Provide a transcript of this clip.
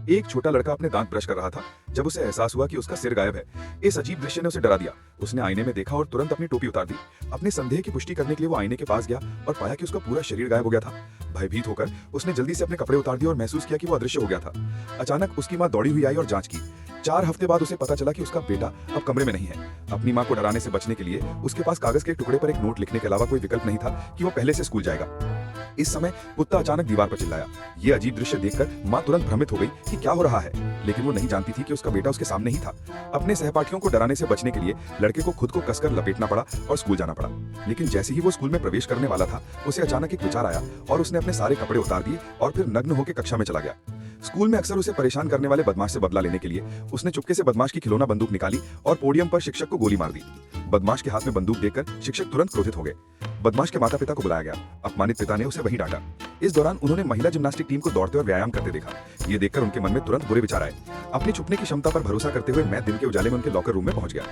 एक छोटा लड़का अपने दांत ब्रश कर रहा था जब उसे एहसास हुआ कि उसका सिर गायब है। इस अजीब दृश्य ने उसे डरा दिया। उसने आईने में देखा और तुरंत अपनी टोपी उतार दी। अपने संदेह की पुष्टि करने के लिए वो आईने के पास गया और पाया कि उसका पूरा शरीर गायब हो गया था। भयभीत होकर उसने जल्दी से अपने कपड़े उतार दिए और महसूस किया कि वो अदृश्य हो गया था। अचानक उसकी माँ दौड़ी हुई आई और जांच की। 4 हफ्ते बाद उसे पता चला कि उसका बेटा अब कमरे में नहीं है। अपनी माँ को डराने से बचने के लिए उसके पास कागज के एक टुकड़े पर एक नोट लिखने के अलावा कोई विकल्प नहीं था कि वो पहले से स्कूल जाएगा। इस समय कुत्ता अचानक दीवार पर चिल्लाया। ये अजीब दृश्य देखकर माँ तुरंत भ्रमित हो गई कि क्या हो रहा है, लेकिन वो नहीं जानती थी कि उसका बेटा उसके सामने ही था। अपने सहपाठियों को डराने से बचने के लिए लड़के को खुद को कसकर लपेटना पड़ा और स्कूल जाना पड़ा। लेकिन जैसे ही वो स्कूल में प्रवेश करने वाला था, उसे अचानक एक विचार आया और उसने अपने सारे कपड़े उतार दिए और फिर नग्न होकर कक्षा में चला गया। स्कूल में अक्सर उसे परेशान करने वाले बदमाश से बदला लेने के लिए उसने चुपके से बदमाश की खिलौना बंदूक निकाली और पोडियम पर शिक्षक को गोली मार दी। बदमाश के हाथ में बंदूक देखकर शिक्षक तुरंत क्रोधित हो गए। बदमाश के माता पिता को बुलाया गया। अपमानित पिता ने उसे वहीं डांटा। इस दौरान उन्होंने महिला जिम्नास्टिक टीम को दौड़ते और व्यायाम करते देखा। ये देखकर उनके मन में तुरंत बुरे विचार आए। अपनी छुपने की क्षमता पर भरोसा करते हुए मैं दिन के उजाले में उनके लॉकर रूम में पहुंच गया।